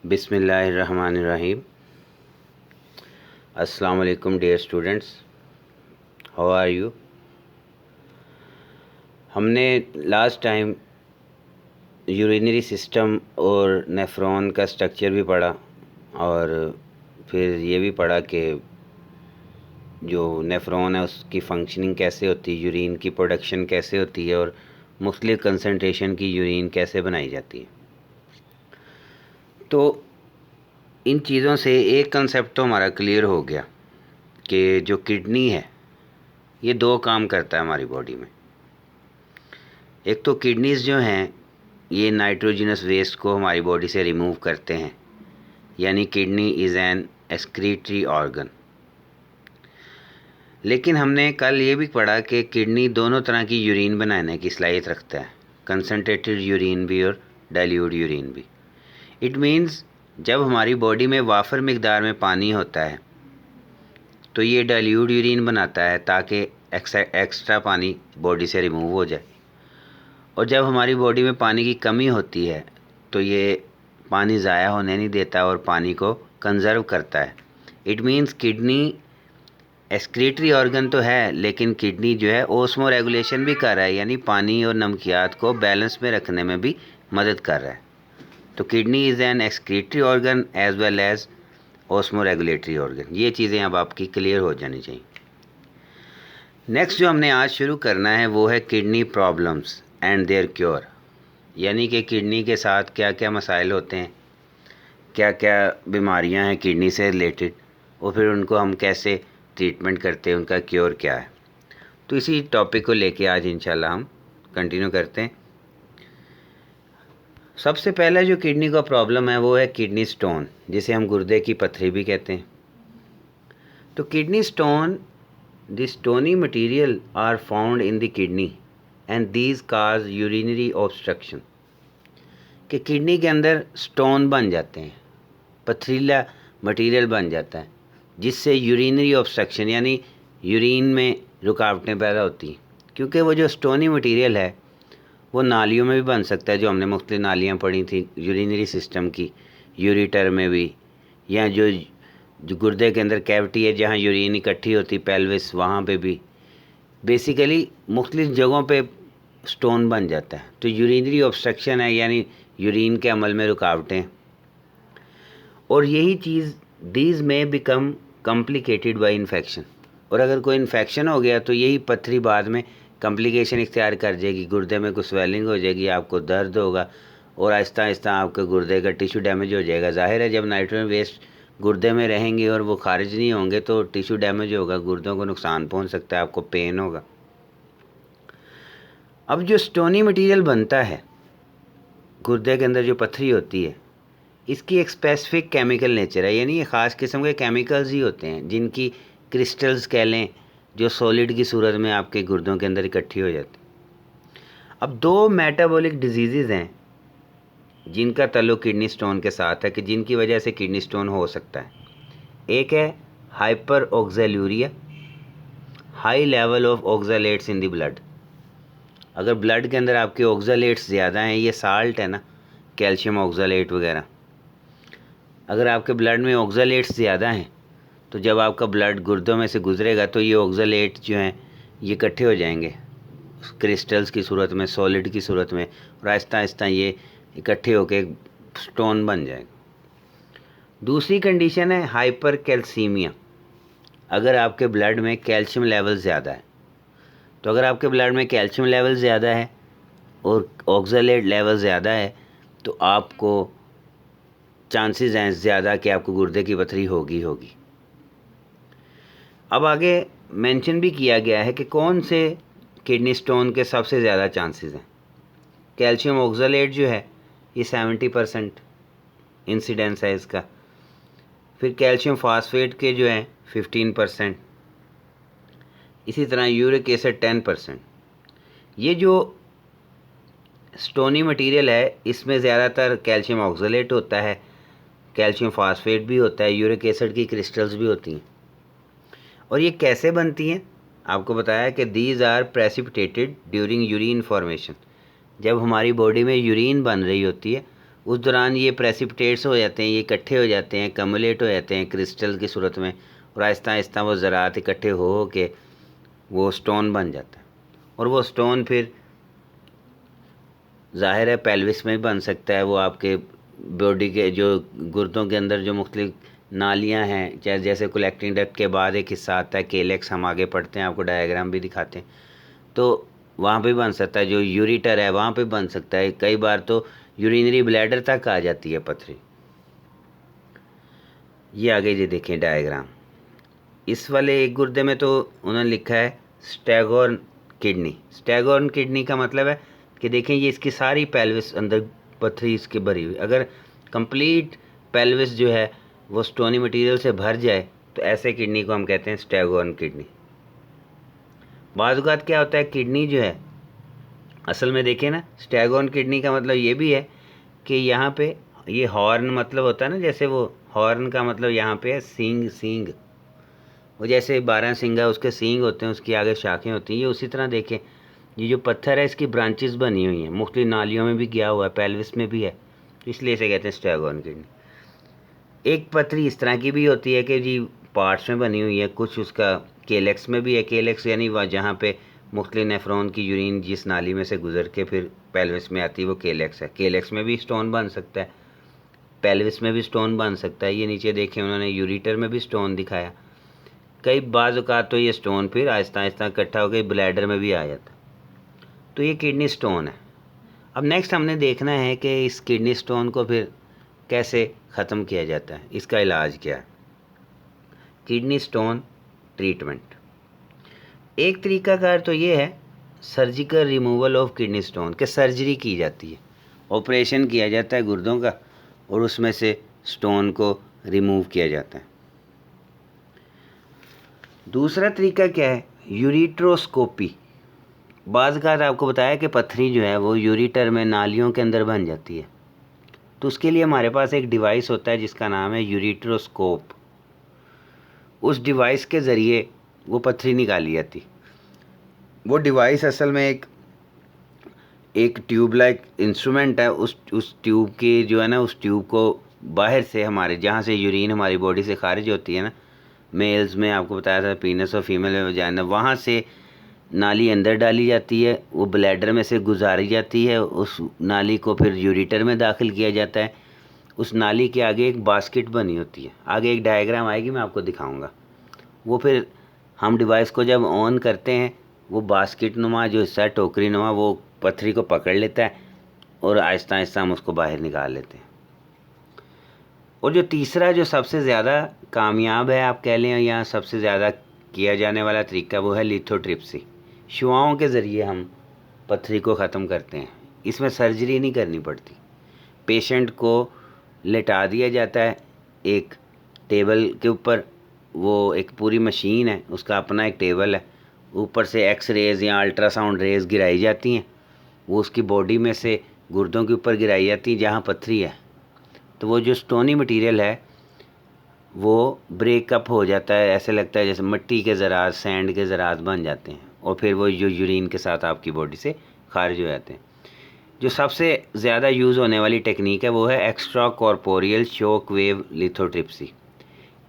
बिस्मिल्लाहिर्रहमानिर्रहीम। अस्सलाम वालेकुम dear students, how are you. हमने लास्ट टाइम यूरिनरी सिस्टम और नेफ्रॉन का स्ट्रक्चर भी पढ़ा और फिर ये भी पढ़ा कि जो नेफ्रॉन है उसकी फंक्शनिंग कैसे होती है, यूरिन की प्रोडक्शन कैसे होती है और मुख्तलिफ़ कंसंट्रेशन की यूरिन कैसे बनाई जाती है। तो इन चीज़ों से एक कंसेप्ट तो हमारा क्लियर हो गया कि जो किडनी है ये दो काम करता है हमारी बॉडी में। एक तो किडनीज़ जो हैं ये नाइट्रोजनस वेस्ट को हमारी बॉडी से रिमूव करते हैं, यानी kidney is an excretory organ. लेकिन हमने कल ये भी पढ़ा कि किडनी दोनों तरह की यूरिन बनाने की सलाहियत रखता है, कंसनट्रेटेड यूरिन भी और डाइल्यूट यूरिन भी। इट मीन्स जब हमारी बॉडी में वाफर मिकदार में पानी होता है तो ये डाइल्यूट यूरिन बनाता है ताकि एक्स्ट्रा पानी बॉडी से रिमूव हो जाए, और जब हमारी बॉडी में पानी की कमी होती है तो ये पानी ज़ाया होने नहीं देता और पानी को कंज़र्व करता है। It means kidney excretory organ तो है, लेकिन किडनी जो है ओस्मो रेगुलेशन भी कर रहा है, यानी पानी और नमकियात को बैलेंस में रखने में भी मदद कर रहा है। तो kidney is an excretory organ as well as osmoregulatory organ. ये चीज़ें अब आपकी क्लियर हो जानी चाहिए। नेक्स्ट जो हमने आज शुरू करना है वो है kidney problems and their cure, यानी कि किडनी के साथ क्या क्या मसाइल होते हैं, क्या क्या बीमारियां हैं किडनी से रिलेटेड, और फिर उनको हम कैसे ट्रीटमेंट करते हैं, उनका क्योर क्या है। तो इसी टॉपिक को लेके आज इंशाल्लाह हम कंटिन्यू करते हैं। सबसे पहला जो किडनी का प्रॉब्लम है वो है किडनी स्टोन, जिसे हम गुर्दे की पथरी भी कहते हैं। तो kidney stone, the stony material are found in the kidney and these cause urinary obstruction. कि किडनी के अंदर स्टोन बन जाते हैं, पथरीला मटेरियल बन जाता है, जिससे यूरिनरी ऑब्स्ट्रक्शन यानी यूरिन में रुकावटें पैदा होती हैं। क्योंकि वो जो स्टोनी मटेरियल है वो नालियों में भी बन सकता है, जो हमने मुख्तलिफ नालियाँ पढ़ी थी यूरिनरी सिस्टम की, यूरिटर में भी, या जो गुर्दे के अंदर कैविटी है जहाँ यूरिन इकट्ठी होती पेल्विस, वहाँ पे भी बेसिकली मुख्तलिफ जगहों पे स्टोन बन जाता है। तो यूरिनरी ऑब्स्ट्रक्शन है, यानी यूरिन के अमल में रुकावटें। और यही चीज़ दीज में बिकम कॉम्प्लिकेटेड बाय इन्फेक्शन, और अगर कोई इन्फेक्शन हो गया तो यही पथरी बाद में कॉम्प्लिकेशन इख्तियार कर जाएगी, गुर्दे में कुछ स्वेलिंग हो जाएगी, आपको दर्द होगा और आहिस्ता आहिस्ता आपके गुर्दे का टिश्यू डैमेज हो जाएगा। ज़ाहिर है जब नाइट्रोजन वेस्ट गुर्दे में रहेंगे और वो खारिज नहीं होंगे तो टिश्यू डैमेज होगा, गुर्दों को नुकसान पहुंच सकता है, आपको पेन होगा। अब जो स्टोनी मटेरियल बनता है गुर्दे के अंदर, जो पथरी होती है, इसकी एक स्पेसिफिक केमिकल नेचर है, यानी ये ख़ास किस्म के केमिकल्स ही होते हैं जिनकी क्रिस्टल्स कह लें, जो सॉलिड की सूरत में आपके गुर्दों के अंदर इकट्ठी हो जाती। अब दो मेटाबॉलिक डिजीज़ हैं जिनका ताल्लुक किडनी स्टोन के साथ है, कि जिनकी वजह से किडनी स्टोन हो सकता है। एक है hyperoxaluria, high level of oxalates in the blood. अगर ब्लड के अंदर आपके ऑक्सैलेट्स ज़्यादा हैं, ये साल्ट है ना, कैल्शियम ऑक्सैलेट वगैरह, अगर आपके ब्लड में ऑक्सैलेट्स ज़्यादा हैं तो जब आपका ब्लड गुर्दों में से गुजरेगा तो ये ऑक्सैलेट जो हैं ये इकट्ठे हो जाएंगे क्रिस्टल्स की सूरत में, सॉलिड की सूरत में, और आहिस्ता आहिस्ता ये इकट्ठे होकर स्टोन बन जाएगा। दूसरी कंडीशन है हाइपर कैल्सीमिया। अगर आपके ब्लड में कैल्शियम लेवल ज़्यादा है, तो अगर आपके ब्लड में कैल्शियम लेवल ज़्यादा है और ऑक्सैलेट लेवल ज़्यादा है तो आपको चांसेस हैं ज़्यादा कि आपको गुर्दे की पथरी होगी। अब आगे मेंशन भी किया गया है कि कौन से किडनी स्टोन के सबसे ज़्यादा चांसेस हैं। कैल्शियम ऑक्सैलेट जो है ये 70% इंसिडेंस है इसका। फिर कैल्शियम फास्फेट के जो हैं 15%, इसी तरह यूरिक एसिड 10%। ये जो स्टोनी मटेरियल है इसमें ज़्यादातर कैल्शियम ऑक्सैलेट होता है, कैल्शियम फास्फेट भी होता है, यूरिक एसिड की क्रिस्टल्स भी होती हैं। और ये कैसे बनती हैं, आपको बताया कि these are precipitated during urine formation. जब हमारी बॉडी में यूरिन बन रही होती है उस दौरान ये प्रेसिपिटेट्स हो जाते हैं, ये इकट्ठे हो जाते हैं, कम्युलेट हो जाते हैं क्रिस्टल की सूरत में, और आहिस्ता आहिस्ता वो ज़रात इकट्ठे हो के वो स्टोन बन जाता है। और वो स्टोन फिर ज़ाहिर है पेल्विस में भी बन सकता है, वो आपके बॉडी के जो गुर्दों के अंदर जो मुख्तलिफ नालियाँ हैं, चाहे जैसे कलेक्टिंग डक्ट के बाद एक हिस्सा आता है केलेक्स, हम आगे पढ़ते हैं, आपको डायग्राम भी दिखाते हैं, तो वहाँ पे बन सकता है। जो यूरिटर है वहाँ पे बन सकता है, कई बार तो यूरिनरी ब्लैडर तक आ जाती है पथरी। ये आगे ये देखें डायग्राम, इस वाले एक गुर्दे में तो उन्होंने लिखा है स्टैगोर्न किडनी। स्टैगोर्न किडनी का मतलब है कि देखें ये इसकी सारी पेल्विस अंदर पथरी इसके भरी हुई, अगर कंप्लीट पेल्विस जो है वो स्टोनी मटेरियल से भर जाए तो ऐसे किडनी को हम कहते हैं स्टैगोर्न किडनी। बाज़ औक़ात क्या होता है, किडनी जो है असल में देखें ना, स्टैगोर्न किडनी का मतलब ये भी है कि यहाँ पे ये हॉर्न मतलब होता है ना, जैसे वो हॉर्न का मतलब यहाँ पे है सींग, सींग, वो जैसे 12 सिंगा उसके सींग होते हैं, उसकी आगे शाखें होती हैं, ये उसी तरह देखें ये जो पत्थर है इसकी ब्रांचेस बनी हुई हैं, मुख्तलिफ नालियों में भी गया हुआ है, पेल्विस में भी है, तो इसलिए इसे कहते हैं स्टैगोर्न किडनी। एक पथरी इस तरह की भी होती है कि जी पार्ट्स में बनी हुई है, कुछ उसका केलेक्स में भी है, केलेक्स यानी वह जहाँ पे मुख्तलिफ नेफ्रॉन की यूरिन जिस नाली में से गुजर के फिर पेल्विस में आती है वो केलेक्स है। केलेक्स में भी स्टोन बन सकता है, पेल्विस में भी स्टोन बन सकता है। ये नीचे देखें उन्होंने यूरिटर में भी स्टोन दिखाया। कई बाज़ औक़ात तो ये स्टोन फिर आहिस्ता आहिस्ता इकट्ठा हो गई ब्लैडर में भी आ जाता, तो ये किडनी स्टोन है। अब नेक्स्ट हमने देखना है कि इस किडनी स्टोन को फिर कैसे ख़त्म किया जाता है, इसका इलाज क्या है। किडनी स्टोन ट्रीटमेंट, एक तरीकाकार तो ये है surgical removal of kidney stone, के सर्जरी की जाती है, ऑपरेशन किया जाता है गुर्दों का और उसमें से स्टोन को रिमूव किया जाता है। दूसरा तरीका क्या है, यूरिट्रोस्कोपी। बाज़ का आपको बताया कि पथरी जो है वो यूरिटर में नालियों के अंदर बन जाती है, तो उसके लिए हमारे पास एक डिवाइस होता है जिसका नाम है यूरिट्रोस्कोप। उस डिवाइस के ज़रिए वो पथरी निकाली जाती। वो डिवाइस असल में एक ट्यूब लाइक इंस्ट्रूमेंट है, उस ट्यूब की जो है ना, उस ट्यूब को बाहर से हमारे जहाँ से यूरिन हमारी बॉडी से खारिज होती है ना, मेल्स में आपको बताया था पीनस और फीमेल में वजाइना, वहाँ से नाली अंदर डाली जाती है, वो ब्लैडर में से गुजारी जाती है, उस नाली को फिर यूरिटर में दाखिल किया जाता है। उस नाली के आगे एक बास्केट बनी होती है, आगे एक डायग्राम आएगी मैं आपको दिखाऊंगा। वो फिर हम डिवाइस को जब ऑन करते हैं वो बास्केट नुमा जो हिस्सा है, टोकरी नुमा, वो पथरी को पकड़ लेता है और आहिस्ता आहिस्ता हम उसको बाहर निकाल लेते हैं। और जो तीसरा जो सबसे ज़्यादा कामयाब है आप कह लें, या सबसे ज़्यादा किया जाने वाला तरीका, वो है लिथोट्रिप्सी। शुआओं के ज़रिए हम पथरी को ख़त्म करते हैं, इसमें सर्जरी नहीं करनी पड़ती। पेशेंट को लेटा दिया जाता है एक टेबल के ऊपर, वो एक पूरी मशीन है, उसका अपना एक टेबल है, ऊपर से एक्स रेज़ या अल्ट्रासाउंड रेज़ गिराई जाती हैं, वो उसकी बॉडी में से गुर्दों के ऊपर गिराई जाती है जहाँ पथरी है, तो वो जो स्टोनी मटेरियल है वो ब्रेकअप हो जाता है, ऐसे लगता है जैसे मिट्टी के ज़रात, सैंड के ज़रात बन जाते हैं, और फिर वो जो यूरिन के साथ आपकी बॉडी से खारिज हो जाते हैं। जो सबसे ज़्यादा यूज़ होने वाली टेक्निक है वो है extra corporeal shock wave lithotripsy,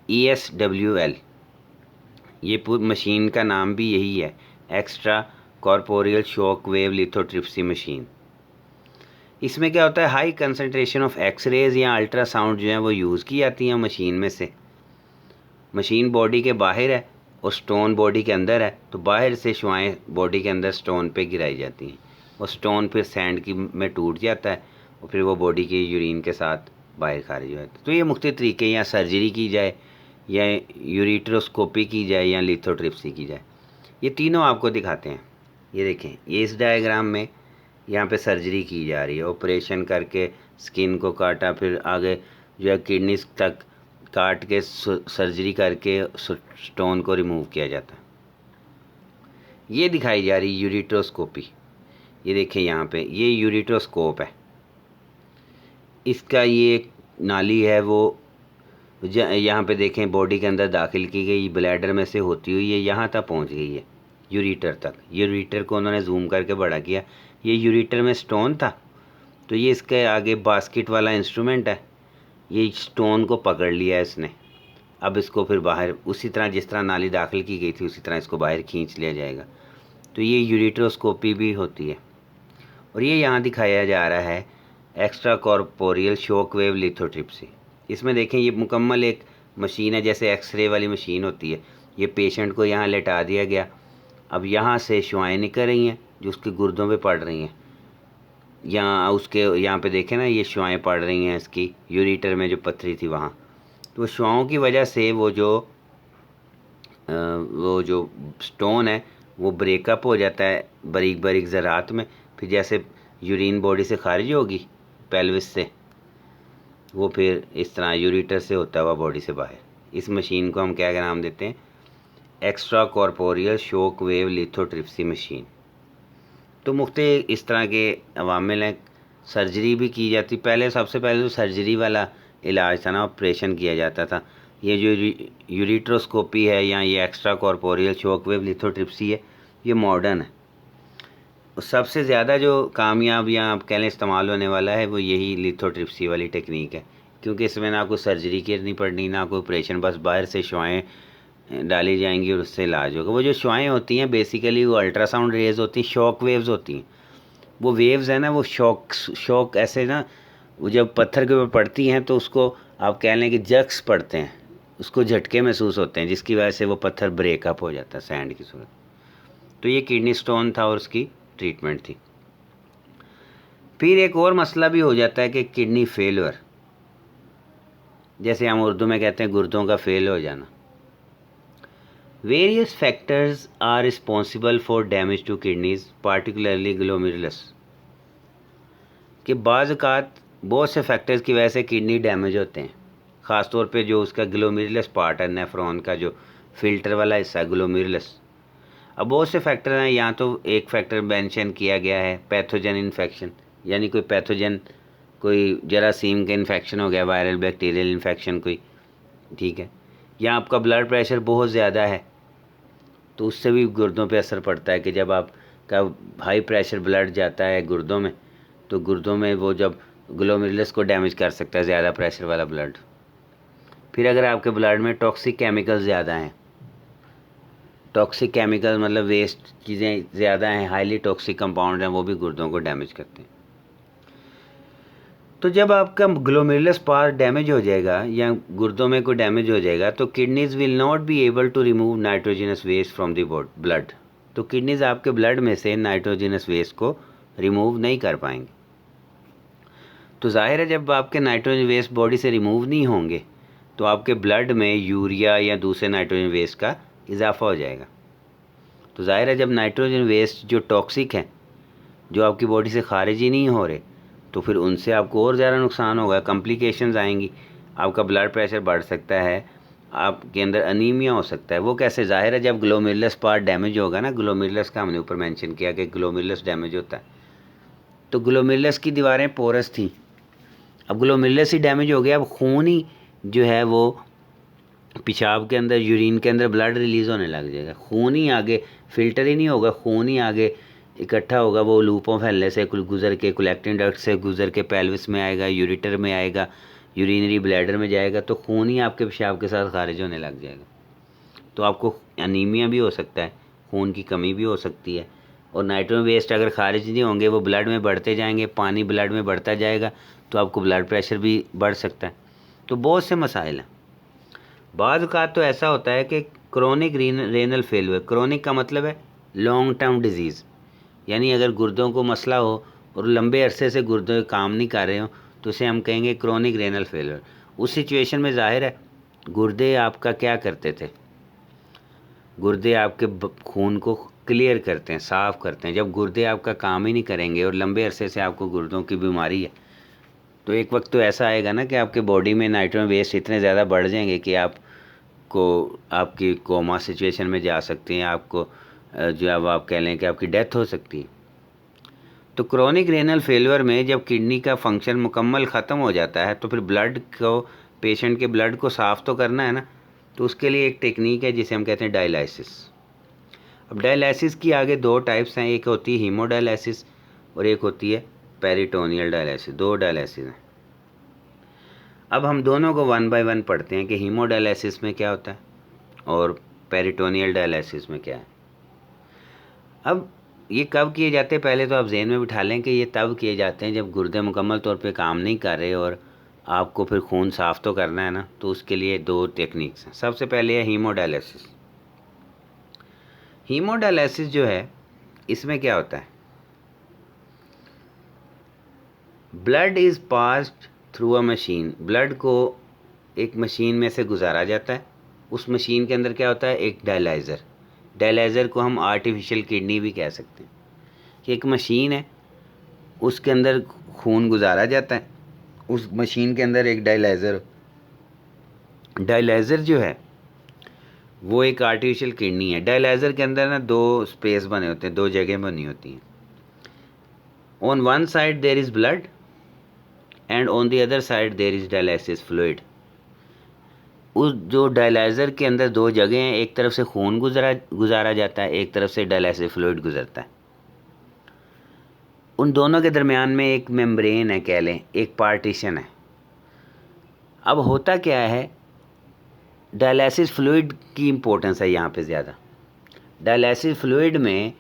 ESWL। ये मशीन का नाम भी यही है, extra corporeal shock wave lithotripsy machine. इसमें क्या होता है, हाई कंसनट्रेशन ऑफ एक्सरेज या अल्ट्रासाउंड जो है वो यूज़ की जाती हैं मशीन में से। मशीन बॉडी के बाहर है और स्टोन बॉडी के अंदर है, तो बाहर से शुआएं बॉडी के अंदर स्टोन पे गिराई जाती हैं, और स्टोन फिर सैंड की में टूट जाता है और फिर वो बॉडी की यूरिन के साथ बाहर खारिज हो जाता है। तो ये मुख्तलिफ तरीके, या सर्जरी की जाए, या यूरिट्रोस्कोपी की जाए, या लिथोट्रिप्सी की जाए, ये तीनों आपको दिखाते हैं। ये देखें, ये इस डायग्राम में यहाँ पे सर्जरी की जा रही है, ऑपरेशन करके स्किन को काटा, फिर आगे जो है किडनी तक काट के सर्जरी करके स्टोन को रिमूव किया जाता है। ये दिखाई जा रही यूरिट्रोस्कोपी। ये देखें यहाँ पे, ये यूरिट्रोस्कोप है, इसका ये नाली है वो यहाँ पे देखें बॉडी के अंदर दाखिल की गई, ब्लैडर में से होती हुई ये यहाँ तक पहुँच गई है, यूरिटर तक। यूरिटर को उन्होंने जूम करके बड़ा किया, ये यूरिटर में स्टोन था, तो ये इसके आगे बास्केट वाला इंस्ट्रूमेंट है, ये स्टोन को पकड़ लिया है इसने। अब इसको फिर बाहर उसी तरह जिस तरह नाली दाखिल की गई थी उसी तरह इसको बाहर खींच लिया जाएगा। तो ये यूरेट्रोस्कोपी भी होती है। और ये यहाँ दिखाया जा रहा है extra corporeal shock wave lithotripsy. इसमें देखें ये मुकम्मल एक मशीन है, जैसे एक्सरे वाली मशीन होती है। ये पेशेंट को यहाँ लेटा दिया गया, अब यहाँ से शुआएँ निकल रही हैं जो उसके गुर्दों पे पड़ रही हैं। यहाँ पे देखें ना, ये शुआएँ पड़ रही हैं इसकी यूरेटर में जो पथरी थी वहाँ। तो शुआओं की वजह से वो जो स्टोन है वो ब्रेकअप हो जाता है बारीक बारीक ज़रात में। फिर जैसे यूरिन बॉडी से खारिज होगी पेल्विस से, वो फिर इस तरह यूरेटर से होता हुआ बॉडी से बाहर। इस मशीन को हम क्या नाम देते हैं? Extra corporeal shock wave lithotripsy machine. तो मुख्तलिफ इस तरह के अवामिल हैं। सर्जरी भी की जाती, पहले सबसे पहले तो सर्जरी वाला इलाज था ना, ऑपरेशन किया जाता था। ये जो यूरेट्रोस्कोपी है या ये extra corporeal shock wave lithotripsy है, ये मॉडर्न है। सबसे ज़्यादा जो कामयाब या आप कह लें इस्तेमाल होने वाला है वो यही लिथोट्रिप्सी वाली टेक्निक है, क्योंकि इसमें ना कोई सर्जरी करनी पड़नी, ना कोई ऑपरेशन, बस बाहर से शुआएँ डाली जाएंगी और उससे इलाज होगा। वो जो शुआएँ होती हैं बेसिकली वो अल्ट्रासाउंड रेज होती हैं, शॉक वेव्स होती हैं। वो वेव्स है ना, वो शॉक ऐसे ना, वो जब पत्थर के ऊपर पड़ती हैं तो उसको आप कह लें कि जक्स पड़ते हैं, उसको झटके महसूस होते हैं, जिसकी वजह से वो पत्थर ब्रेकअप हो जाता है सैंड की सूरत। तो ये किडनी स्टोन था और उसकी ट्रीटमेंट थी। फिर एक और मसला भी हो जाता है कि किडनी फेलियर, जैसे हम उर्दू में कहते हैं गुर्दों का फेल हो जाना। Various factors are responsible for damage to kidneys, particularly glomerulus. कि बाज़ औक़ात बहुत से फैक्टर्स की वजह से किडनी डैमेज होते हैं, ख़ास तौर पे जो उसका ग्लोमेरुलस पार्ट है, नेफ्रॉन का जो फ़िल्टर वाला हिस्सा ग्लोमेरुलस। अब बहुत से फैक्टर हैं, यहाँ तो एक फैक्टर मेंशन किया गया है पैथोजन इन्फेक्शन, यानी कोई पैथोजन, कोई जरासीम का इन्फेक्शन हो गया, वायरल बैक्टीरियल इन्फेक्शन कोई, ठीक है। या आपका ब्लड प्रेशर बहुत ज़्यादा है तो उससे भी गुर्दों पे असर पड़ता है कि जब आपका हाई प्रेशर ब्लड जाता है गुर्दों में तो गुर्दों में वो जब ग्लोमेरुलस को डैमेज कर सकता है ज़्यादा प्रेशर वाला ब्लड। फिर अगर आपके ब्लड में टॉक्सिक केमिकल ज़्यादा हैं, टॉक्सिक केमिकल मतलब वेस्ट चीज़ें ज़्यादा हैं, हाईली टॉक्सिक कंपाउंड हैं, वो भी गुर्दों को डैमेज करते हैं। तो जब आपका ग्लोमेरुलस पार्ट डैमेज हो जाएगा या गुर्दों में कोई डैमेज हो जाएगा तो kidneys will not be able to remove nitrogenous waste from the blood. तो किडनीज़ आपके ब्लड में से नाइट्रोजनस वेस्ट को रिमूव नहीं कर पाएंगे। तो जाहिर है जब आपके नाइट्रोजन वेस्ट बॉडी से रिमूव नहीं होंगे तो आपके ब्लड में यूरिया या दूसरे नाइट्रोजन वेस्ट का इजाफा हो जाएगा। तो जाहिर है जब नाइट्रोजन वेस्ट जो टॉक्सिक हैं, जो आपकी बॉडी से खारिज ही नहीं हो रहे, तो फिर उनसे आपको और ज़्यादा नुकसान होगा, कॉम्प्लिकेशंस आएंगी, आपका ब्लड प्रेशर बढ़ सकता है, आपके अंदर अनीमिया हो सकता है। वो कैसे? ज़ाहिर है जब ग्लोमेरुलस पार्ट डैमेज होगा ना, ग्लोमेरुलस का हमने ऊपर मेंशन किया कि ग्लोमेरुलस डैमेज होता है, तो ग्लोमेरुलस की दीवारें पोरस थी, अब ग्लोमेरुलस ही डैमेज हो गया, अब खून ही जो है वो पेशाब के अंदर, यूरिन के अंदर ब्लड रिलीज़ होने लग जाएगा, खून ही आगे फ़िल्टर ही नहीं होगा, खून ही आगे इकट्ठा होगा, वो लूपों फैलने से गुजर के कलेक्टिंग डक्ट से गुजर के पेल्विस में आएगा, यूरेटर में आएगा, यूरिनरी ब्लैडर में जाएगा, तो खून ही आपके पेशाब के साथ खारिज होने लग जाएगा। तो आपको अनीमिया भी हो सकता है, खून की कमी भी हो सकती है। और नाइट्रोजन वेस्ट अगर खारिज नहीं होंगे, वो ब्लड में बढ़ते जाएंगे, पानी ब्लड में बढ़ता जाएगा, तो आपको ब्लड प्रेशर भी बढ़ सकता है। तो बहुत से मसाइल हैं। बाज़ औक़ात तो ऐसा होता है कि क्रोनिक रेनल फेलियर, क्रोनिक का मतलब है लॉन्ग टर्म डिजीज़, यानी अगर गुर्दों को मसला हो और लंबे अरसे से गुर्दे काम नहीं कर रहे हो तो उसे हम कहेंगे क्रोनिक रेनल फेलियर। उस सिचुएशन में ज़ाहिर है गुर्दे आपका क्या करते थे, गुर्दे आपके खून को क्लियर करते हैं, साफ़ करते हैं। जब गुर्दे आपका काम ही नहीं करेंगे और लंबे अरसे से आपको गुर्दों की बीमारी है, तो एक वक्त तो ऐसा आएगा ना कि आपके बॉडी में नाइट्रोजन वेस्ट इतने ज़्यादा बढ़ जाएंगे कि आपकी कोमा सिचुएशन में जा सकती हैं, आपको जो अब आप कह लें कि आपकी डेथ हो सकती है। तो क्रोनिक रेनल फेलियर में जब किडनी का फंक्शन मुकम्मल ख़त्म हो जाता है तो फिर ब्लड को, पेशेंट के ब्लड को साफ़ तो करना है ना, तो उसके लिए एक टेक्निक है जिसे हम कहते हैं डायलिसिस। अब डायलिसिस की आगे दो टाइप्स हैं, एक होती है हीमोडायलिसिस और एक होती है पेरिटोनियल डायलिसिस, 2 डायलिसिस हैं। अब हम दोनों को 1 बाय 1 पढ़ते हैं कि हीमोडायलिसिस में क्या होता है और पेरिटोनियल डायलिसिस में क्या है। अब ये कब किए जाते हैं, पहले तो आप जहन में बिठा लें कि ये तब किए जाते हैं जब गुर्दे मुकम्मल तौर पे काम नहीं कर रहे और आपको फिर खून साफ़ तो करना है ना, तो उसके लिए 2 टेक्निक्स हैं। सबसे पहले है हीमोडायलिसिस। हीमोडायलिसिस जो है इसमें क्या होता है, blood is passed through a machine, blood को एक मशीन में से गुजारा जाता है। उस मशीन के अंदर क्या होता है, एक डायलाइज़र, डायलाइज़र को हम आर्टिफिशियल किडनी भी कह सकते हैं कि एक मशीन है, उसके अंदर खून गुजारा जाता है। उस मशीन के अंदर एक डायलाइज़र जो है वो एक आर्टिफिशियल किडनी है। डायलाइज़र के अंदर ना 2 स्पेस बने होते हैं, 2 जगह बनी होती हैं। On one side there is blood and on the other side there is dialysis fluid. उस जो डायलाइज़र के अंदर 2 जगह हैं, एक तरफ से खून गुजारा जाता है, एक तरफ से डायलिसिस फ्लूइड गुजरता है। उन दोनों के दरमियान में एक मेम्ब्रेन है, कह लें एक पार्टीशन है। अब होता क्या है, डायलिसिस फ्लूइड की इम्पोर्टेंस है यहाँ पे ज़्यादा। डायलिसिस फ्लूइड में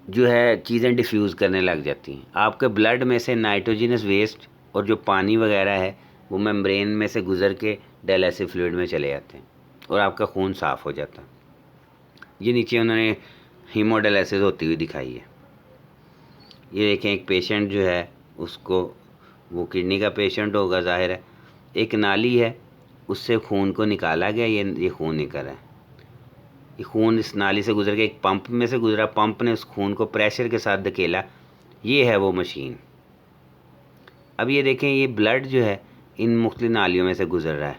जो है चीज़ें डिफ्यूज़ करने लग जाती हैं। आपके ब्लड में से नाइट्रोजनस वेस्ट और जो पानी वगैरह है वो मेम्ब्रेन में से गुज़र के डायलिसिस फ्लूइड में चले जाते हैं और आपका खून साफ़ हो जाता है। ये नीचे उन्होंने हीमोडायलिसिस होती हुई दिखाई है। ये देखें, एक पेशेंट जो है उसको, वो किडनी का पेशेंट होगा ज़ाहिर है, एक नाली है उससे खून को निकाला गया, ये खून निकल रहा है। ये खून इस नाली से गुजर के एक पंप में से गुजरा, पंप ने उस खून को प्रेशर के साथ धकेला, ये है वो मशीन। अब ये देखें, ये ब्लड जो है इन मुख्तलिफ नालियों में से गुजर रहा है।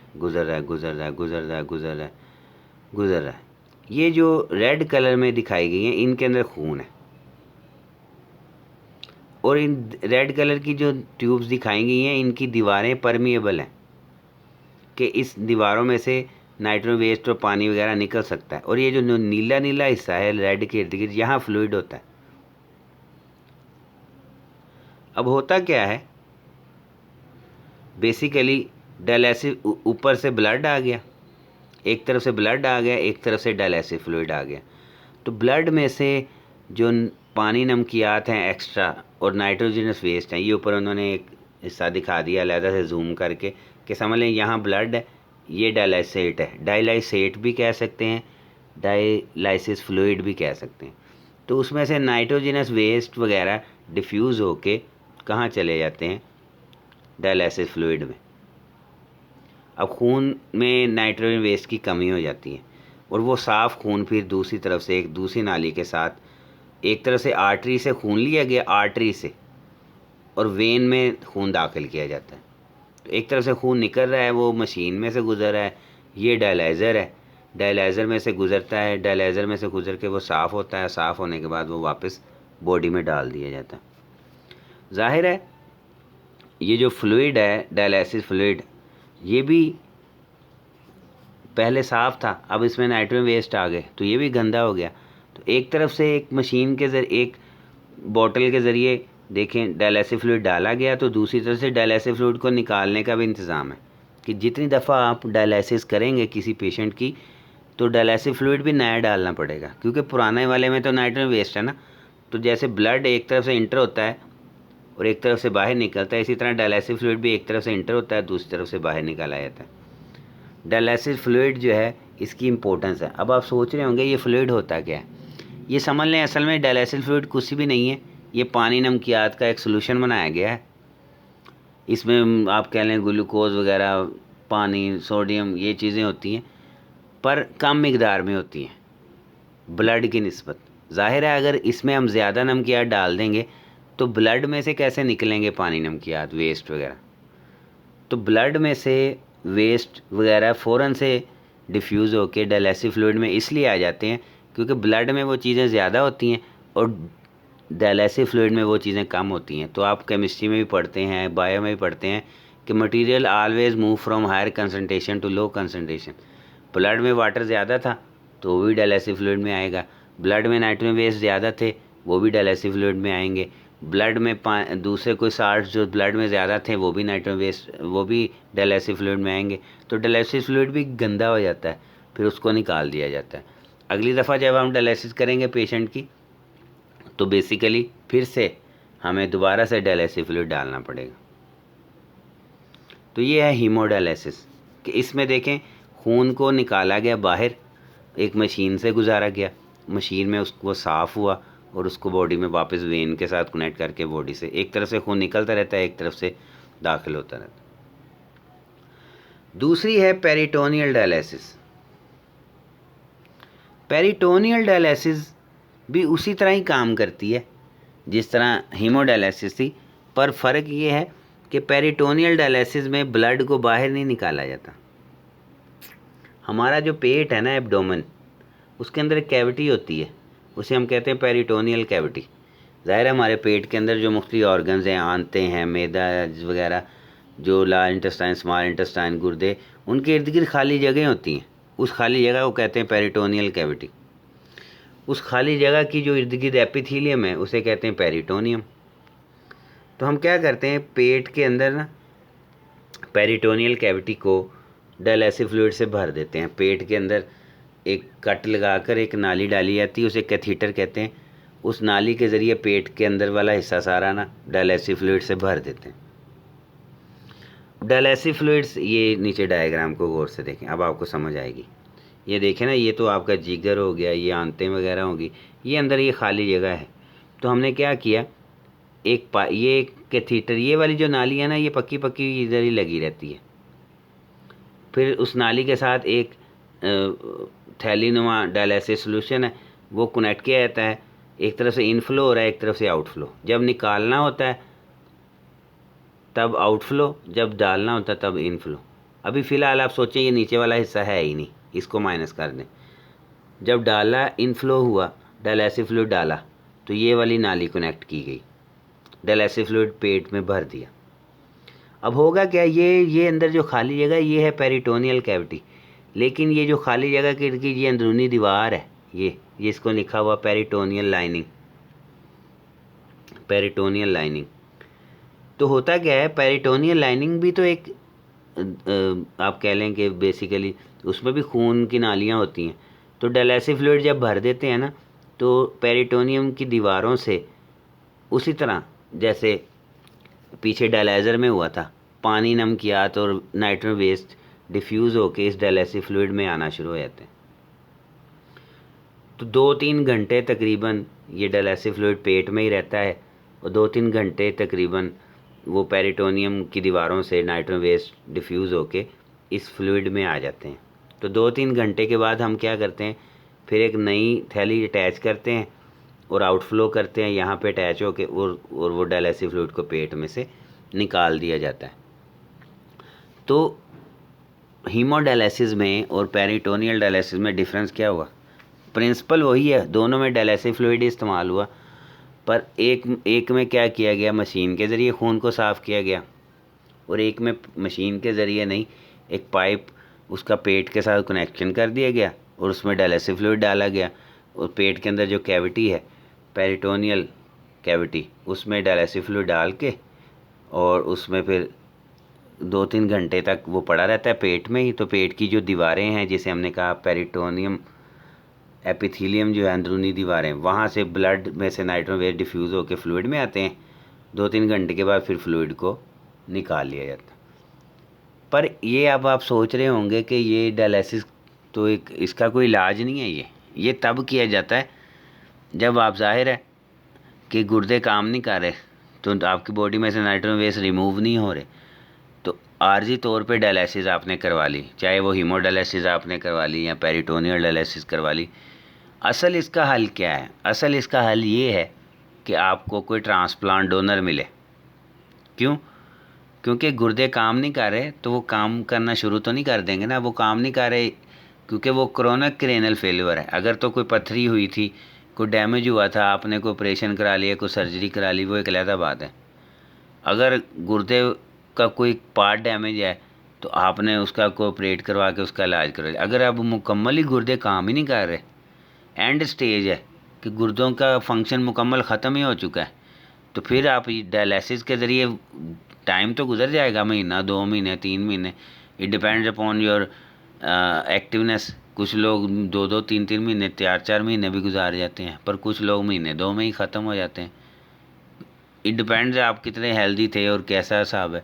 ये जो रेड कलर में दिखाई गई हैं इनके अंदर खून है और इन रेड कलर की जो ट्यूब्स दिखाई गई हैं इनकी दीवारें परमिएबल हैं कि इस दीवारों में से नाइट्रोजन वेस्ट और पानी वगैरह निकल सकता है। और ये जो नीला नीला हिस्सा है रेड के इर्द गिर्द, यहाँ फ्लूइड होता है। अब होता क्या है, बेसिकली डायलिसिस ऊपर से ब्लड आ गया, एक तरफ से ब्लड आ गया, एक तरफ से डायलिसिस फ्लूइड आ गया। तो ब्लड में से जो पानी नमकियात हैं एक्स्ट्रा और नाइट्रोजनस वेस्ट हैं, ये ऊपर उन्होंने एक हिस्सा दिखा दिया अलहदा से जूम करके कि समझ लें यहाँ ब्लड है, ये डायलाइसेट है, डायलाइसेट भी कह सकते हैं, डायलिसिस फ्लूइड भी कह सकते हैं। तो उसमें से नाइट्रोजनस वेस्ट वगैरह डिफ्यूज़ होके कहाँ चले जाते हैं, डायलिसिस फ्लूइड में। अब खून में नाइट्रोजन वेस्ट की कमी हो जाती है और वो साफ़ खून फिर दूसरी तरफ से एक दूसरी नाली के साथ, एक तरफ से आर्टरी से खून लिया गया, आर्टरी से, और वेन में खून दाखिल किया जाता है। तो एक तरफ से खून निकल रहा है, वो मशीन में से गुजर रहा है, ये डायलाइज़र है, डायलाइज़र में से गुज़रता है, डायलाइज़र में से गुज़र के वो साफ़ होता है, साफ़ होने के बाद वो वापस बॉडी में डाल दिया जाता है। ज़ाहिर है ये जो फ्लूइड है डायलिसिस फ्लूइड, ये भी पहले साफ़ था, अब इसमें नाइट्रोजन वेस्ट आ गए तो ये भी गंदा हो गया। तो एक तरफ से एक मशीन के ज़रिए, एक बॉटल के ज़रिए देखें डायलिसिस फ्लूइड डाला गया, तो दूसरी तरफ से डायलिसिस फ्लूइड को निकालने का भी इंतज़ाम है कि जितनी दफ़ा आप डायलिसिस करेंगे किसी पेशेंट की, तो डायलिसिस फ्लूइड भी नया डालना पड़ेगा, क्योंकि पुराने वाले में तो नाइट्रोजन वेस्ट है ना। तो जैसे ब्लड एक तरफ से इंटर होता है और एक तरफ से बाहर निकलता है, इसी तरह डायलिसिस फ्लूइड भी एक तरफ से इंटर होता है, दूसरी तरफ से बाहर निकाला जाता है। डायलिसिस फ्लूइड जो है इसकी इम्पोर्टेंस है। अब आप सोच रहे होंगे ये फ्लूइड होता क्या है, ये समझ लें असल में डायलिसिस फ्लूइड कुछ भी नहीं है, ये पानी नमकियात का एक सोल्यूशन बनाया गया है। इसमें आप कह लें ग्लूकोज वगैरह, पानी, सोडियम, ये चीज़ें होती हैं, पर कम मिकदार में होती हैं ब्लड की निस्बत। ज़ाहिर है अगर इसमें हम ज़्यादा नमकियात डाल देंगे तो ब्लड में से कैसे निकलेंगे पानी नमकियात, वेस्ट वगैरह। तो ब्लड में से वेस्ट वगैरह फ़ौरन से डिफ्यूज़ होकर डायलिसिस फ्लूइड में इसलिए आ जाते हैं क्योंकि ब्लड में वो चीज़ें ज़्यादा होती हैं और डायलिसिस फ्लूइड में वो चीज़ें कम होती हैं। तो आप केमिस्ट्री में भी पढ़ते हैं, बायो में भी पढ़ते हैं कि material always move from higher concentration to low concentration. Blood में वाटर ज़्यादा था तो वो भी डायलिसिस फ्लूइड में आएगा, ब्लड में नाइट्रोजन वेस्ट ज़्यादा थे वो भी डायलिसिस फ्लूइड में आएंगे। ब्लड में दूसरे कोई साल्ट जो ब्लड में ज़्यादा थे वो भी वो भी डायलिसिस फ्लूइड में आएंगे, तो डायलिसिस फ्लूइड भी गंदा हो जाता है, फिर उसको निकाल दिया जाता है। अगली दफ़ा जब हम डायलिसिस करेंगे पेशेंट की, तो बेसिकली फिर से हमें दोबारा से डायलिसिस फ्लूइड डालना पड़ेगा। तो ये है हीमोडायलिसिस कि इसमें देखें खून को निकाला गया बाहर, एक मशीन से गुजारा गया, मशीन में उसको साफ़ हुआ और उसको बॉडी में वापस वेन के साथ कनेक्ट करके बॉडी से एक तरफ से खून निकलता रहता है, एक तरफ से दाखिल होता रहता है। दूसरी है पेरिटोनियल डायलिसिस। पेरिटोनियल डायलिसिस भी उसी तरह ही काम करती है जिस तरह हीमोडायलिसिस थी, पर फ़र्क ये है कि पेरिटोनियल डायलिसिस में ब्लड को बाहर नहीं निकाला जाता। हमारा जो पेट है ना, एब्डोमेन, उसके अंदर एक कैविटी होती है, उसे हम कहते हैं पेरिटोनियल कैविटी। ज़ाहिर है हमारे पेट के अंदर जो मुख्तलिफ ऑर्गन्स हैं, आंतें हैं, मैदा वगैरह, जो लार्ज इंटेस्टाइन, स्मॉल इंटेस्टाइन, गुर्दे, उनके इर्द गिर्द खाली जगह होती हैं, उस खाली जगह को कहते हैं पेरिटोनियल कैविटी। उस खाली जगह की जो इर्द गिर्द एपिथीलियम है उसे कहते हैं पेरिटोनियम। तो हम क्या करते हैं, पेट के अंदर ना पेरिटोनियल कैविटी को डायलिसिस फ्लूइड से भर देते हैं। पेट के अंदर एक कट लगाकर एक नाली डाली जाती है, उसे कैथीटर कहते हैं। उस नाली के ज़रिए पेट के अंदर वाला हिस्सा सारा ना डायलिसिस फ्लूइड से भर देते हैं। डायलिसिस फ्लूइड्स, ये नीचे डायग्राम को गौर से देखें, अब आपको समझ आएगी। ये देखें ना, ये तो आपका जिगर हो गया, ये आंतें वगैरह होगी, ये अंदर ये खाली जगह है। तो हमने क्या किया, ये कैथीटर, ये वाली जो नाली है ना, ये पक्की पक्की इधर ही लगी रहती है। फिर उस नाली के साथ एक थैलीनुमा डायलिसिस सोल्यूशन है, वो कनेक्ट किया जाता है। एक तरफ से इनफ्लो हो रहा है, एक तरफ से आउटफ्लो। जब निकालना होता है तब आउटफ्लो, जब डालना होता है तब इनफ्लो। अभी फ़िलहाल आप सोचें ये नीचे वाला हिस्सा है ही नहीं, इसको माइनस कर दें। जब डाला, इनफ्लो हुआ, डायलिसिस फ्लूइड डाला, तो ये वाली नाली कनेक्ट की गई, डायलिसिस फ्लूइड पेट में भर दिया। अब होगा क्या, ये अंदर जो खाली जगह ये है पेरिटोनियल कैविटी, लेकिन ये जो खाली जगह की ये अंदरूनी दीवार है, ये इसको लिखा हुआ पेरिटोनियल लाइनिंग, पेरिटोनियल लाइनिंग। तो होता क्या है, पेरिटोनियल लाइनिंग भी तो एक आप कह लें कि बेसिकली उसमें भी खून की नालियाँ होती हैं। तो डायलिसिस फ्लूइड जब भर देते हैं ना, तो पेरिटोनियम की दीवारों से उसी तरह जैसे पीछे डायलाइज़र में हुआ था, पानी, नमकियात और नाइट्रो वेस्ट डिफ्यूज़ होकर इस डायलिसिस फ्लूइड में आना शुरू हो जाते हैं। तो 2-3 घंटे तकरीबन ये डायलिसिस फ्लूइड पेट में ही रहता है, और 2-3 घंटे तकरीबन वो पेरिटोनियम की दीवारों से नाइट्रो वेस्ट डिफ्यूज़ होके इस फ्लूइड में आ जाते हैं। तो 2-3 घंटे के बाद हम क्या करते हैं, फिर एक नई थैली अटैच करते हैं और आउटफ्लो करते हैं यहाँ पे अटैच होके, और वो डायलिसिस फ्लूइड को पेट में से निकाल दिया जाता है। तो हीमोडायलिसिस में और पेरिटोनियल डायलिसिस में डिफरेंस क्या हुआ, प्रिंसिपल वही है, दोनों में डायलिसिस फ्लूइड इस्तेमाल हुआ, पर एक में क्या किया गया, मशीन के ज़रिए खून को साफ़ किया गया, और एक में मशीन के ज़रिए नहीं, एक पाइप उसका पेट के साथ कनेक्शन कर दिया गया और उसमें डायलिसिस फ्लूइड डाला गया, और पेट के अंदर जो कैविटी है पेरिटोनियल कैविटी, उसमें डायलिसिस फ्लूइड डाल के, और उसमें फिर 2-3 घंटे तक वो पड़ा रहता है पेट में ही। तो पेट की जो दीवारें हैं, जिसे हमने कहा पेरिटोनियम एपिथीलियम, जो है अंदरूनी दीवारें, वहाँ से ब्लड में से नाइट्रो वेस्ट डिफ्यूज़ होकर फ्लूइड में आते हैं। 2-3 घंटे के बाद फिर फ्लूइड को निकाल लिया जाता है। पर ये अब आप सोच रहे होंगे कि ये डायलिसिस तो एक, इसका कोई इलाज नहीं है। ये तब किया जाता है जब आप, जाहिर है कि गुर्दे काम नहीं कर रहे, तो आपकी बॉडी में से नाइट्रो वेस्ट रिमूव नहीं हो रहे, तो आर्जी तौर पे डायलिसिस आपने करवा ली, चाहे वो हीमोडायलिसिस आपने करवा ली या पेरिटोनियल डायलिसिस करवा ली। असल इसका हल क्या है, असल इसका हल ये है कि आपको कोई ट्रांसप्लांट डोनर मिले। क्यों? क्योंकि गुर्दे काम नहीं कर रहे, तो वो काम करना शुरू तो नहीं कर देंगे ना, वो काम नहीं कर रहे क्योंकि वो क्रोनिक रेनल फेलियर है। अगर तो कोई पथरी हुई थी, कोई डैमेज हुआ था, आपने कोई ऑपरेशन करा लिया, कोई सर्जरी करा ली, वो एक अलग बात है। अगर गुर्दे का कोई पार्ट डैमेज है तो आपने उसका को ऑपरेट करवा के उसका इलाज करा लिया। अगर अब मुकम्मल ही गुर्दे काम ही नहीं कर रहे, एंड स्टेज है कि गुर्दों का फंक्शन मुकम्मल ख़त्म ही हो चुका है, तो फिर आप डायलिसिस के ज़रिए टाइम तो गुजर जाएगा, महीना 2 महीने 3 महीने, it depends upon your activeness. कुछ लोग 2-2 3-3 महीने 4-4 महीने भी गुजार जाते हैं, पर कुछ लोग महीने 2 में ही ख़त्म हो जाते हैं। इट डिपेंड्स आप कितने हेल्दी थे और कैसा हिसाब है।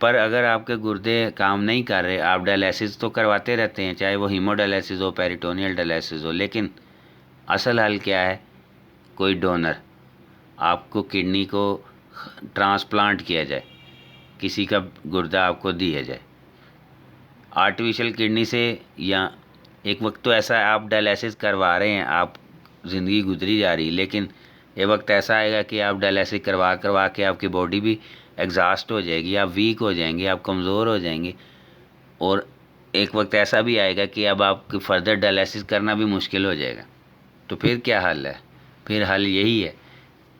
पर अगर आपके गुर्दे काम नहीं कर रहे, आप डायलिसिस तो करवाते रहते हैं, चाहे वो हीमोडायलिसिस हो, पेरिटोनियल डायलिसिस हो, लेकिन असल हल क्या है? कोई डोनर, आपको किडनी को ट्रांसप्लांट किया जाए, किसी का गुर्दा आपको दिया जाए आर्टिफिशियल किडनी से। या एक वक्त तो ऐसा है आप डायलिसिस करवा रहे हैं, आप ज़िंदगी गुजरी जा रही, लेकिन ये वक्त ऐसा आएगा कि आप डायलिसिस करवा करवा के आपकी बॉडी भी एग्जॉस्ट हो जाएगी, आप वीक हो जाएंगे, आप कमज़ोर हो जाएंगे, और एक वक्त ऐसा भी आएगा कि अब आपकी फ़र्दर डायलिसिस करना भी मुश्किल हो जाएगा। तो फिर क्या हल है? फिर हल यही है,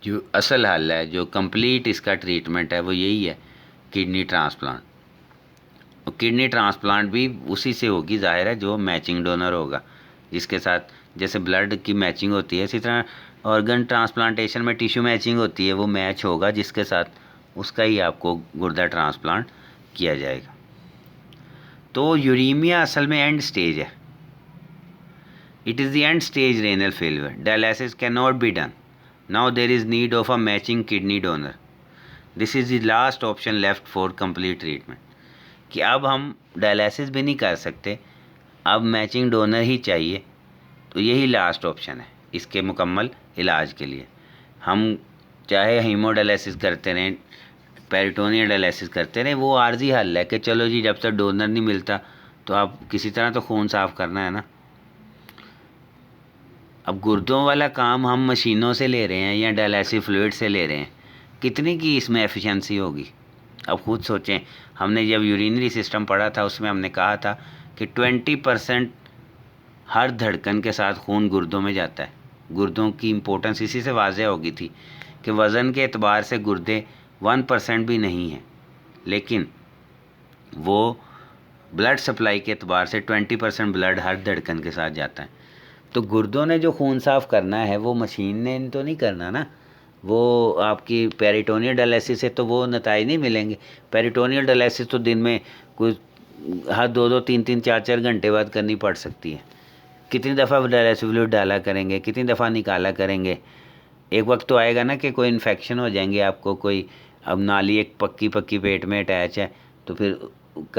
जो असल हल है, जो कंप्लीट इसका ट्रीटमेंट है, वो यही है, किडनी ट्रांसप्लांट। और किडनी ट्रांसप्लांट भी उसी से होगी, ज़ाहिर है, जो मैचिंग डोनर होगा, जिसके साथ जैसे ब्लड की मैचिंग होती है, इसी तरह ऑर्गन ट्रांसप्लांटेशन में टिश्यू मैचिंग होती है, वो मैच होगा जिसके साथ उसका ही आपको गुर्दा ट्रांसप्लांट किया जाएगा। तो यूरेमिया असल में एंड स्टेज है, it is the end stage renal failure, dialysis can not be done, now there is need of a matching kidney donor, this is the last option left for complete treatment. कि अब हम dialysis भी नहीं कर सकते, अब matching donor ही चाहिए, तो यही लास्ट ऑप्शन है इसके मुकम्मल इलाज के लिए। हम चाहे हीमोडायलिसिस करते रहें, पेरिटोनियल डायलिसिस करते रहें, वो आर्जी हल है कि चलो जी जब तक डोनर नहीं मिलता तो आप किसी तरह तो खून साफ़ करना है ना। अब गुर्दों वाला काम हम मशीनों से ले रहे हैं या डायलिसिस फ्लूइड से ले रहे हैं, कितनी की इसमें एफिशिएंसी होगी? अब खुद सोचें। हमने जब यूरिनरी सिस्टम पढ़ा था उसमें हमने कहा था कि 20% हर धड़कन के साथ खून गुर्दों में जाता है। गुर्दों की इम्पोर्टेंस इसी से वाज़ेह होगी थी कि वज़न के एतबार से गुर्दे 1% भी नहीं हैं, लेकिन वो ब्लड सप्लाई के एतबार से 20% ब्लड हर धड़कन के साथ जाता है। तो गुर्दों ने जो खून साफ़ करना है वो मशीन ने तो नहीं करना ना, वो आपकी पेरिटोनियल डायलिसिस से तो वो नताइज नहीं मिलेंगे। पेरिटोनियल डायलिसिस तो दिन में कोई हर 2-2 3-3 4-4 घंटे बाद करनी पड़ सकती है। कितनी दफ़ा डायलिसिस फ्लूइड डाला करेंगे, कितनी दफ़ा निकाला करेंगे? एक वक्त तो आएगा ना कि कोई इन्फेक्शन हो जाएंगे आपको, कोई अब नाली एक पक्की पक्की पेट में अटैच है, तो फिर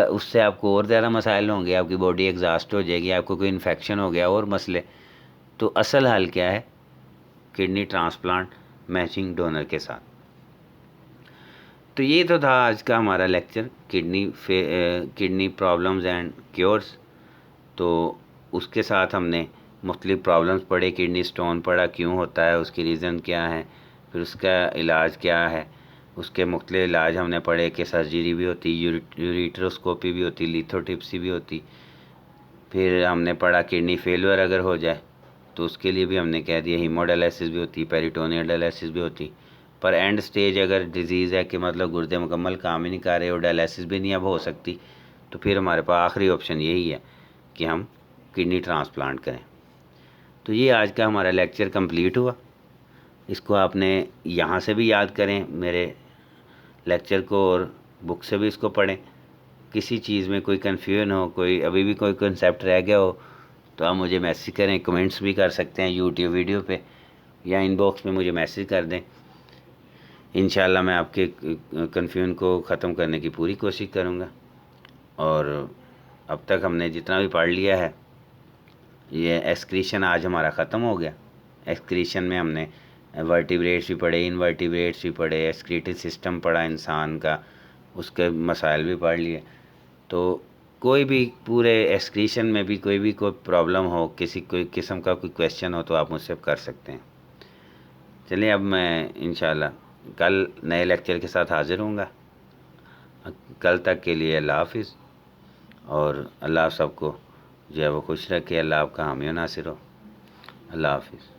उससे आपको और ज़्यादा मसाइल होंगे, आपकी बॉडी एग्जॉस्ट हो जाएगी, आपको कोई इन्फेक्शन हो गया और मसले। तो असल हल क्या है? किडनी ट्रांसप्लांट मैचिंग डोनर के साथ। तो ये तो था आज का हमारा lecture, kidney problems and cures. तो उसके साथ हमने मुख्तलिफ प्रॉब्लम्स पढ़े, किडनी स्टोन पढ़ा, क्यों होता है, उसकी रीज़न क्या है, फिर उसका इलाज क्या है, उसके मुख्तलिफ इलाज हमने पढ़े कि सर्जरी भी होती, यूरेट्रोस्कोपी भी होती, लिथोट्रिप्सी भी होती। फिर हमने पढ़ा किडनी फेलियर अगर हो जाए तो उसके लिए भी हमने कह दिया हीमोडायलिसिस भी होती, पेरिटोनियल डायलिसिस भी होती। पर एंड स्टेज अगर डिज़ीज़ है कि मतलब गुर्दे मुकम्मल काम ही नहीं कर रहे और डायलिसिस भी नहीं अब हो सकती, तो फिर हमारे पास आखिरी ऑप्शन यही है कि हम किडनी ट्रांसप्लांट करें। तो ये आज का हमारा लेक्चर कंप्लीट हुआ। इसको आपने यहाँ से भी याद करें मेरे लेक्चर को, और बुक से भी इसको पढ़ें। किसी चीज़ में कोई कन्फ्यूजन हो, कोई अभी भी कोई कंसेप्ट रह गया हो, तो आप मुझे मैसेज करें, कमेंट्स भी कर सकते हैं यूट्यूब वीडियो पे, या इनबॉक्स में मुझे मैसेज कर दें। इंशाल्लाह मैं आपके कन्फ्यूजन को ख़त्म करने की पूरी कोशिश करूँगा। और अब तक हमने जितना भी पढ़ लिया है, ये एक्सक्रीशन आज हमारा ख़त्म हो गया। एक्सक्रीशन में हमने वर्टिब्रेट्स भी पढ़े, इनवर्टिब्रेट्स भी पढ़े, एक्सक्रीटिव सिस्टम पढ़ा इंसान का, उसके मसाइल भी पढ़ लिए। तो कोई भी पूरे एक्सक्रीशन में भी कोई प्रॉब्लम हो, कोई किस्म का कोई क्वेश्चन हो, तो आप मुझसे कर सकते हैं। चलिए अब मैं इंशाल्लाह कल नए लेक्चर के साथ हाज़िर होऊंगा। कल तक के लिए अल्लाह हाफिज़, और अल्लाह सबको जो है वो खुश रखे, अल्लाह आपका हामी नासिर हो। अल्लाह हाफिज़।